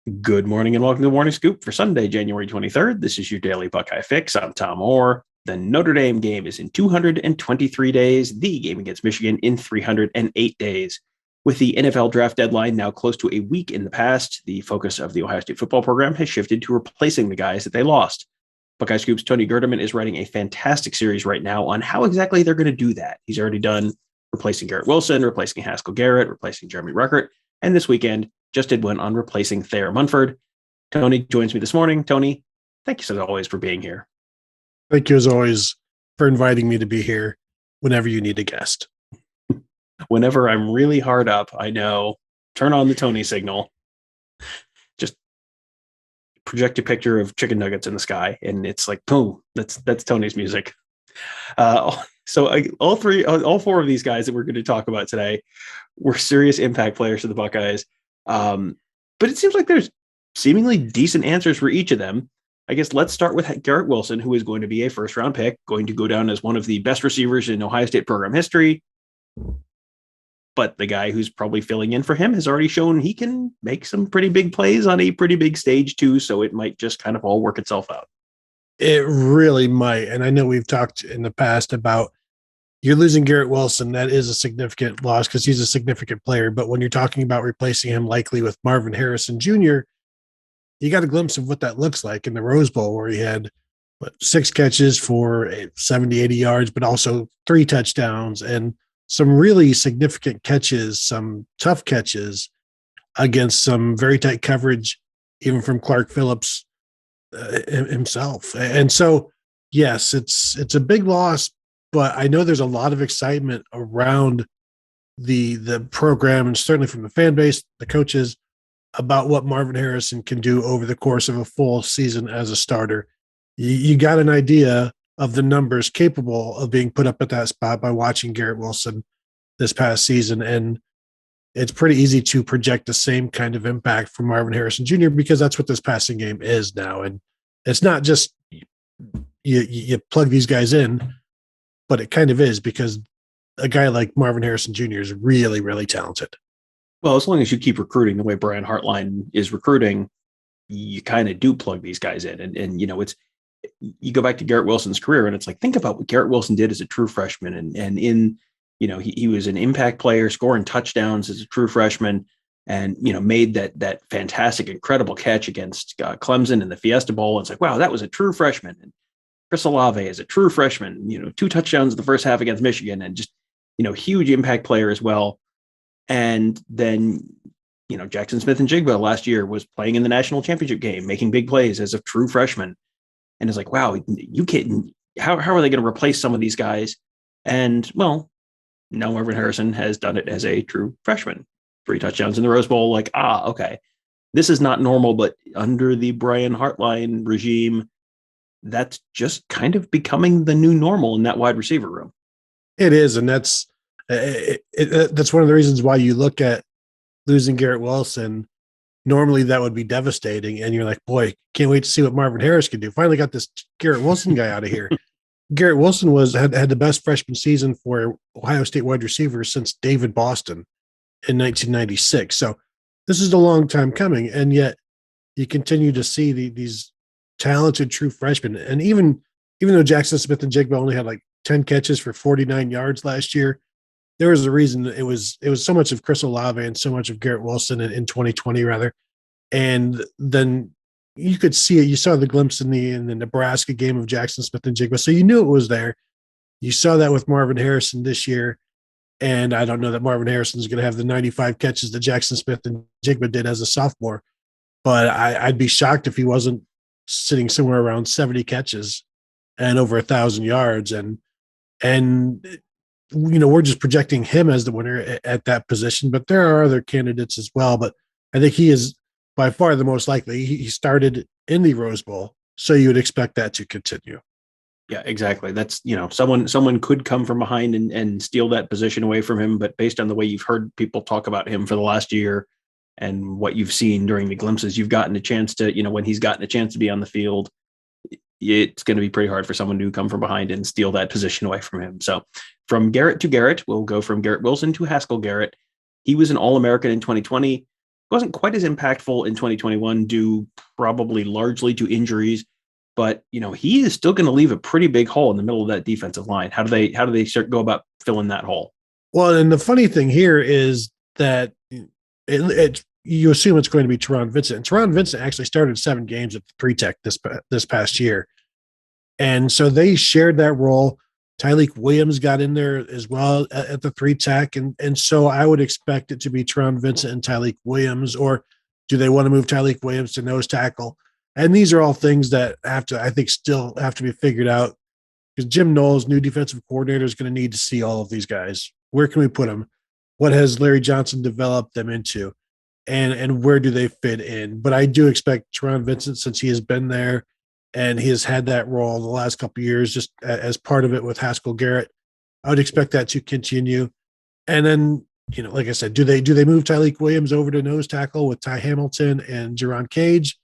Good morning and welcome to the Morning Scoop for Sunday, January 23rd. This is your daily Buckeye fix. I'm Tom Orr. The Notre Dame game is in 223 days, the game against Michigan in 308 days. With the NFL draft deadline now close to a week in the past, the focus of the Ohio State football program has shifted to replacing the guys that they lost. Buckeye Scoop's Tony Gerdeman is writing a fantastic series right now on how exactly they're going to do that. He's already done replacing Garrett Wilson, replacing Haskell Garrett, replacing Jeremy Ruckert, and this weekend just did one on replacing Thayer Munford. Tony joins me this morning. Tony, thank you as always for being here. Thank you as always for inviting me to be here whenever you need a guest. Whenever I'm really hard up, I know, turn on the Tony signal. Just project a picture of chicken nuggets in the sky, and it's like, boom, that's Tony's music. So all four of these guys that we're going to talk about today were serious impact players for the Buckeyes. But it seems like there's seemingly decent answers for each of them. I guess let's start with Garrett Wilson, who is going to be a first-round pick, going to go down as one of the best receivers in Ohio State program history. But the guy who's probably filling in for him has already shown he can make some pretty big plays on a pretty big stage too, so it might just kind of all work itself out. It really might. And I know we've talked in the past about you're losing Garrett Wilson. That is a significant loss because he's a significant player. But when you're talking about replacing him likely with Marvin Harrison Jr., you got a glimpse of what that looks like in the Rose Bowl, where he had 6 catches for 70, 80 yards, but also 3 touchdowns and some really significant catches, some tough catches against some very tight coverage, even from Clark Phillips himself. And so, yes, it's a big loss, but I know there's a lot of excitement around the program and certainly from the fan base, the coaches, about what Marvin Harrison can do over the course of a full season as a starter. You got an idea of the numbers capable of being put up at that spot by watching Garrett Wilson this past season. And it's pretty easy to project the same kind of impact from Marvin Harrison Jr. because that's what this passing game is now. And it's not just you plug these guys in, but it kind of is because a guy like Marvin Harrison Jr. is really, really talented. Well, as long as you keep recruiting the way Brian Hartline is recruiting, you kind of do plug these guys in. And you go back to Garrett Wilson's career and it's like, think about what Garrett Wilson did as a true freshman. And he was an impact player, scoring touchdowns as a true freshman and, made that fantastic, incredible catch against Clemson in the Fiesta Bowl. And it's like, wow, that was a true freshman. And Chris Olave is a true freshman, 2 touchdowns in the first half against Michigan and just, huge impact player as well. And then, Jackson Smith-Njigba last year was playing in the national championship game, making big plays as a true freshman. And it's like, wow, you can't, how are they going to replace some of these guys? And well, now Marvin Harrison has done it as a true freshman, 3 touchdowns in the Rose Bowl. Like, okay, this is not normal, but under the Brian Hartline regime, that's just kind of becoming the new normal in that wide receiver room. It is. And that's one of the reasons why you look at losing Garrett Wilson. Normally that would be devastating. And you're like, boy, can't wait to see what Marvin Harris can do. Finally got this Garrett Wilson guy out of here. Garrett Wilson had the best freshman season for Ohio State wide receivers since David Boston in 1996. So this is a long time coming. And yet you continue to see these talented true freshmen. And even though Jackson Smith-Njigba only had like 10 catches for 49 yards last year, there was a reason it was so much of Chris Olave and so much of Garrett Wilson in 2020 rather. And then you could see it. You saw the glimpse in the Nebraska game of Jackson Smith-Njigba. So you knew it was there. You saw that with Marvin Harrison this year. And I don't know that Marvin Harrison is going to have the 95 catches that Jackson Smith-Njigba did as a sophomore, but I'd be shocked if he wasn't sitting somewhere around 70 catches and over 1,000 yards. And we're just projecting him as the winner at that position, but there are other candidates as well. But I think he is by far the most likely. He started in the Rose Bowl, so you would expect that to continue. Yeah, exactly. That's, someone could come from behind and steal that position away from him. But based on the way you've heard people talk about him for the last year and what you've seen during the glimpses you've gotten a chance to, when he's gotten a chance to be on the field, it's going to be pretty hard for someone to come from behind and steal that position away from him. So from Garrett to Garrett, we'll go from Garrett Wilson to Haskell Garrett. He was an All-American in 2020. wasn't quite as impactful in 2021, due probably largely to injuries. But he is still going to leave a pretty big hole in the middle of that defensive line. How do they start go about filling that hole? Well, and the funny thing here is that you assume it's going to be Teron Vincent. And Teron Vincent actually started 7 games at the 3-tech this past year. And so they shared that role. Tyleek Williams got in there as well at the 3-tech. And so I would expect it to be Teron Vincent and Tyleek Williams, or do they want to move Tyleek Williams to nose tackle? And these are all things that still have to be figured out, because Jim Knowles, new defensive coordinator, is going to need to see all of these guys. Where can we put them? What has Larry Johnson developed them into? And where do they fit in? But I do expect Teron Vincent, since he has been there and he has had that role the last couple of years, just as part of it with Haskell Garrett, I would expect that to continue. And then, like I said, do they move Tyleek Williams over to nose tackle with Ty Hamilton and Jerron Cage?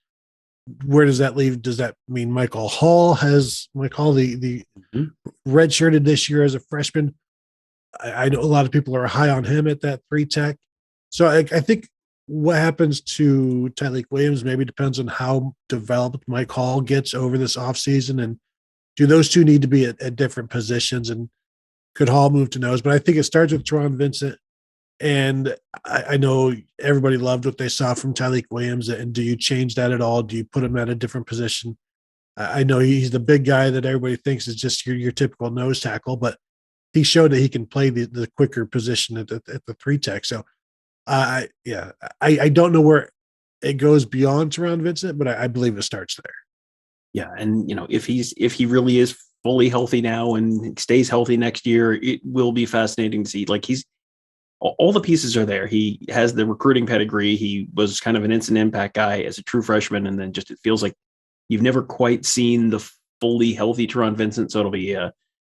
Where does that leave? Does that mean Michael Hall the redshirted this year as a freshman? I know a lot of people are high on him at that 3-tech. So I think what happens to Tyleek Williams maybe depends on how developed Mike Hall gets over this offseason. And do those two need to be at different positions? And could Hall move to nose? But I think it starts with Teron Vincent. And I know everybody loved what they saw from Tyleek Williams. And do you change that at all? Do you put him at a different position? I know he's the big guy that everybody thinks is just your typical nose tackle, but he showed that he can play the quicker position at the 3-tech. So I don't know where it goes beyond Teron Vincent, but I believe it starts there. Yeah. And, if he really is fully healthy now and stays healthy next year, it will be fascinating to see. Like, all the pieces are there. He has the recruiting pedigree. He was kind of an instant impact guy as a true freshman. And then just, it feels like you've never quite seen the fully healthy Teron Vincent. So it'll be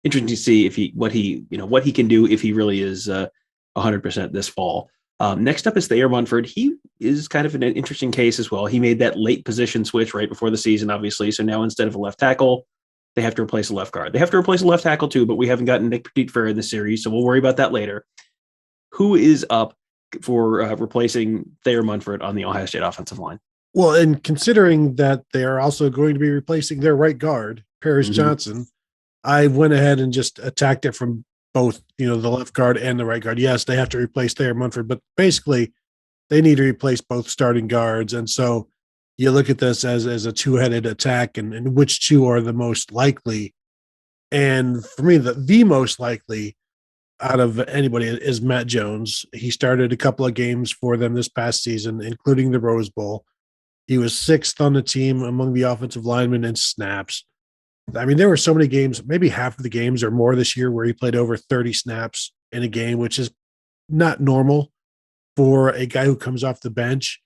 interesting to see what he can do if he really is 100% this fall. Next up is Thayer Munford. He is kind of an interesting case as well. He made that late position switch right before the season, obviously. So now instead of a left tackle, they have to replace a left guard. They have to replace a left tackle too, but we haven't gotten Nick Petit-Frere in the series, so we'll worry about that later. Who is up for replacing Thayer Munford on the Ohio State offensive line? Well, and considering that they are also going to be replacing their right guard, Paris Johnson, I went ahead and just attacked it from both, the left guard and the right guard. Yes, they have to replace Thayer Munford, but basically they need to replace both starting guards. And so you look at this as a two-headed attack, and which two are the most likely. And for me, the most likely out of anybody is Matt Jones. He started a couple of games for them this past season, including the Rose Bowl. He was 6th on the team among the offensive linemen in snaps. I mean, there were so many games, maybe half of the games or more this year, where he played over 30 snaps in a game, which is not normal for a guy who comes off the bench.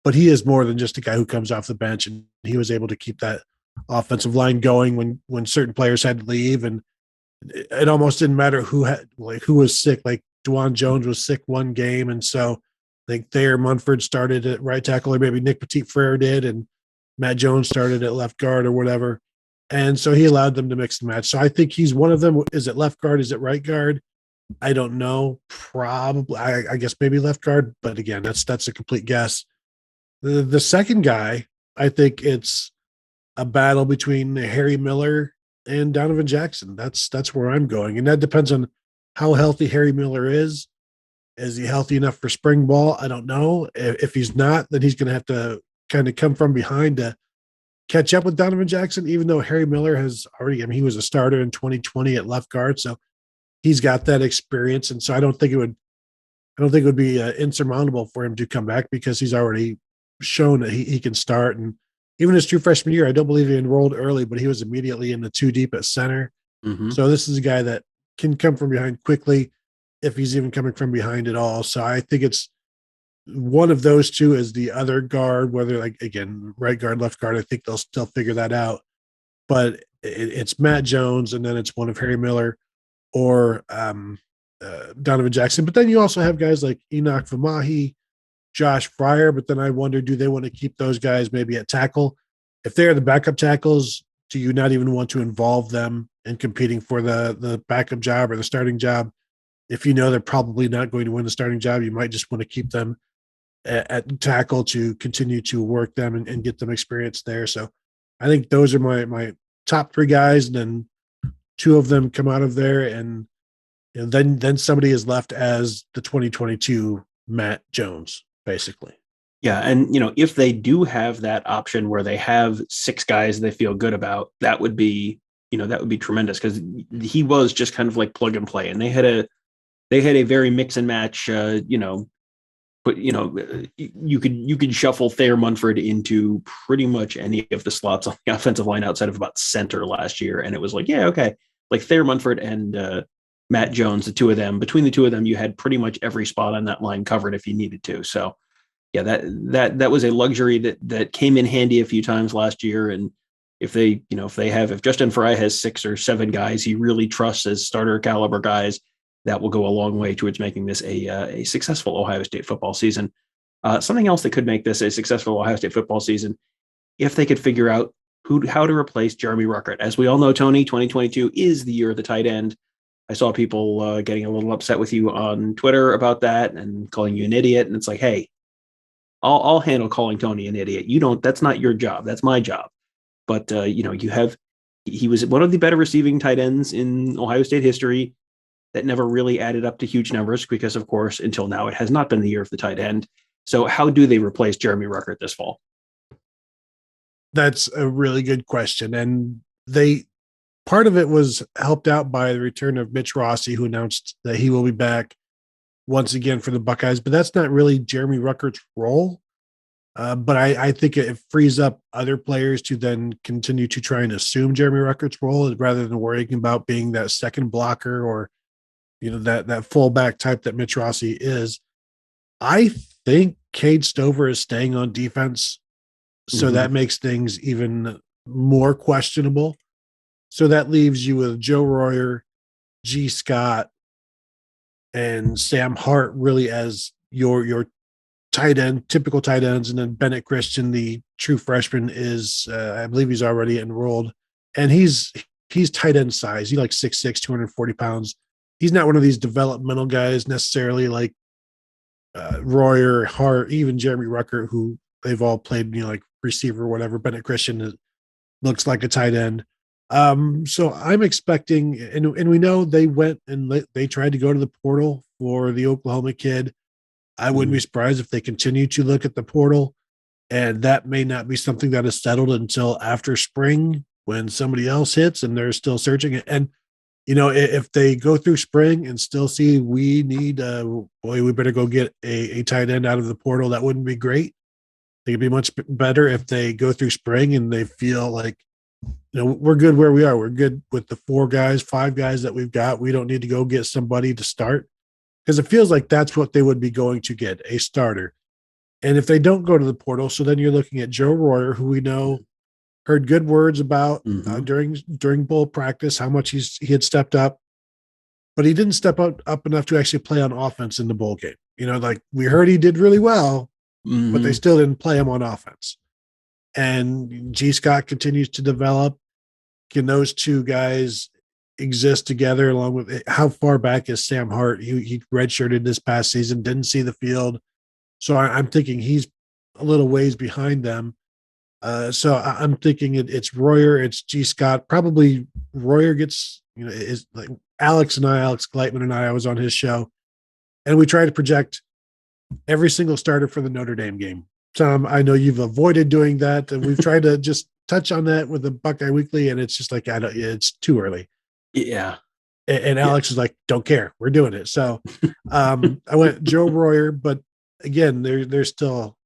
But he is more than just a guy who comes off the bench, and he was able to keep that offensive line going when certain players had to leave. And it almost didn't matter who was sick. Like DeJuan Jones was sick one game, and so I think Thayer Munford started at right tackle, or maybe Nick Petit-Frere did, and Matt Jones started at left guard or whatever. And so he allowed them to mix and match. So I think he's one of them. Is it left guard? Is it right guard? I don't know. Probably, I guess maybe left guard. But again, that's a complete guess. The second guy, I think it's a battle between Harry Miller and Donovan Jackson. That's where I'm going. And that depends on how healthy Harry Miller is. Is he healthy enough for spring ball? I don't know. If he's not, then he's going to have to kind of come from behind to catch up with Donovan Jackson, even though Harry Miller has already, he was a starter in 2020 at left guard. So he's got that experience. And so I don't think it would be insurmountable for him to come back, because he's already shown that he can start. And even his true freshman year, I don't believe he enrolled early, but he was immediately in the 2 deep at center. So this is a guy that can come from behind quickly, if he's even coming from behind at all. So I think it's one of those two is the other guard, whether, like, again, right guard, left guard. I think they'll still figure that out. But it's Matt Jones, and then it's one of Harry Miller or Donovan Jackson. But then you also have guys like Enoch Vamahi, Josh Fryer. But then I wonder, do they want to keep those guys maybe at tackle? If they're the backup tackles, do you not even want to involve them in competing for the backup job or the starting job? If you know they're probably not going to win the starting job, you might just want to keep them at tackle to continue to work them and get them experience there. So I think those are my top three guys. And then two of them come out of there, and then somebody is left as the 2022 Matt Jones, basically. Yeah. And, if they do have that option where they have six guys they feel good about, that would be tremendous, because he was just kind of like plug and play. And they had a very mix and match, but you could shuffle Thayer Munford into pretty much any of the slots on the offensive line outside of about center last year. And it was like, yeah, okay. Like Thayer Munford and Matt Jones, the two of them, between the two of them, you had pretty much every spot on that line covered if you needed to. So yeah, that was a luxury that came in handy a few times last year. And if Justin Frye has 6 or 7 guys he really trusts as starter caliber guys, that will go a long way towards making this a successful Ohio State football season. Something else that could make this a successful Ohio State football season, if they could figure out how to replace Jeremy Ruckert. As we all know, Tony, 2022 is the year of the tight end. I saw people getting a little upset with you on Twitter about that and calling you an idiot. And it's like, hey, I'll handle calling Tony an idiot. You don't. That's not your job. That's my job. But he was one of the better receiving tight ends in Ohio State history. That never really added up to huge numbers because, of course, until now, it has not been the year of the tight end. So how do they replace Jeremy Ruckert this fall? That's a really good question. And part of it was helped out by the return of Mitch Rossi, who announced that he will be back once again for the Buckeyes, but that's not really Jeremy Ruckert's role. But I think it frees up other players to then continue to try and assume Jeremy Ruckert's role rather than worrying about being that second blocker or, that fullback type that Mitch Rossi is. I think Cade Stover is staying on defense. So that makes things even more questionable. So that leaves you with Joe Royer, G. Scott, and Sam Hart really as your tight end, typical tight ends. And then Bennett Christian, the true freshman, is I believe he's already enrolled. And he's tight end size. He's like 6'6", 240 pounds. He's not one of these developmental guys necessarily like Royer, Hart, even Jeremy Ruckert, who they've all played, like receiver or whatever. Bennett Christian looks like a tight end. So I'm expecting, and we know they went and they tried to go to the portal for the Oklahoma kid. I wouldn't be surprised if they continue to look at the portal, and that may not be something that is settled until after spring when somebody else hits and they're still searching. And, if they go through spring and still see we need, we better go get a tight end out of the portal, that wouldn't be great. I think it'd be much better if they go through spring and they feel like, we're good where we are. We're good with the 5 guys that we've got. We don't need to go get somebody to start, because it feels like that's what they would be going to get, a starter. And if they don't go to the portal, so then you're looking at Joe Royer, who we know heard good words about during bowl practice, how much he had stepped up, but he didn't step up enough to actually play on offense in the bowl game. Like we heard he did really well, but they still didn't play him on offense. And G. Scott continues to develop. Can those two guys exist together along with how far back is Sam Hart? He redshirted this past season, didn't see the field. So I'm thinking he's a little ways behind them. So I'm thinking it's Royer, it's G. Scott. Probably Royer gets, is like Alex Gleitman and I was on his show, and we try to project every single starter for the Notre Dame game. Tom, I know you've avoided doing that, and we've tried to just touch on that with the Buckeye Weekly, and it's just like, it's too early. Yeah. And Alex is like, don't care. We're doing it. So I went Joe Royer, but again, there's still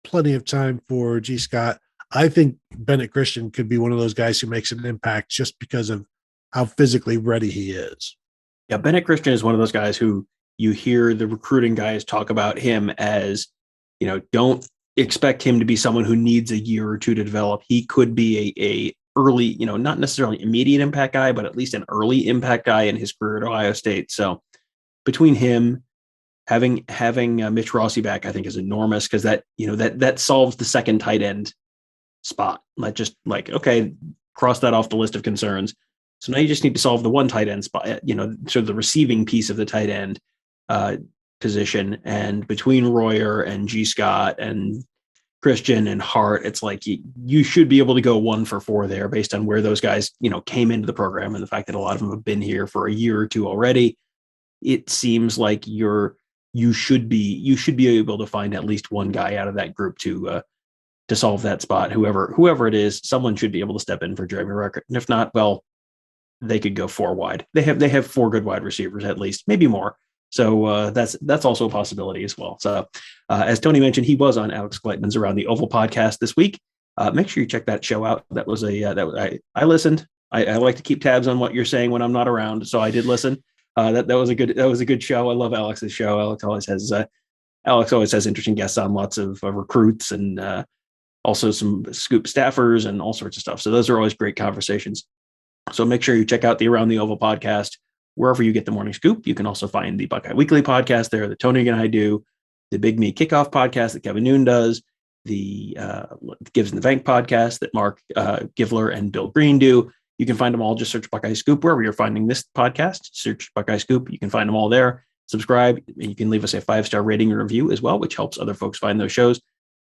plenty of time for G. Scott. I think Bennett Christian could be one of those guys who makes an impact just because of how physically ready he is. Yeah, Bennett Christian is one of those guys who you hear the recruiting guys talk about him as, don't expect him to be someone who needs a year or two to develop. He could be a early, not necessarily immediate impact guy, but at least an early impact guy in his career at Ohio State. So between him, having Mitch Rossi back, I think is enormous, because that solves the second tight end spot. Okay, cross that off the list of concerns. So now you just need to solve the one tight end spot, sort of the receiving piece of the tight end. position, and between Royer and G. Scott and Christian and Hart, it's like you should be able to go 1 for 4 there based on where those guys, came into the program and the fact that a lot of them have been here for a year or two already. It seems like you should be able to find at least one guy out of that group to solve that spot. Whoever it is, someone should be able to step in for Jeremy Ruckert. And if not, well, they could go 4 wide. They have 4 good wide receivers at least, maybe more. So that's also a possibility as well. So as Tony mentioned, he was on Alex Gleitman's Around the Oval podcast this week. Make sure you check that show out. That was I listened. I like to keep tabs on what you're saying when I'm not around, so I did listen. That was a good show. I love Alex's show. Alex always has interesting guests on, lots of recruits and also some Scoop staffers and all sorts of stuff. So those are always great conversations. So make sure you check out the Around the Oval podcast wherever you get the morning scoop. You can also find the Buckeye Weekly podcast there that Tony and I do, the Big Me Kickoff podcast that Kevin Noon does, the Gives in the Bank podcast that Mark Givler and Bill Green do. You can find them all. Just search Buckeye Scoop wherever you're finding this podcast. Search Buckeye Scoop. You can find them all there. Subscribe, and you can leave us a 5-star rating and review as well, which helps other folks find those shows.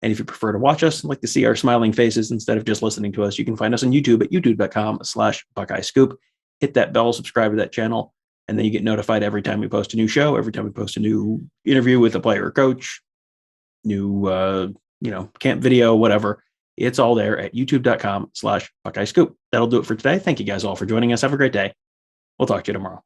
And if you prefer to watch us, like to see our smiling faces instead of just listening to us, you can find us on YouTube at youtube.com/Buckeye Scoop. Hit that bell, subscribe to that channel, and then you get notified every time we post a new show, every time we post a new interview with a player or coach, new camp video, whatever. It's all there at youtube.com/Buckeye Scoop. That'll do it for today. Thank you guys all for joining us. Have a great day. We'll talk to you tomorrow.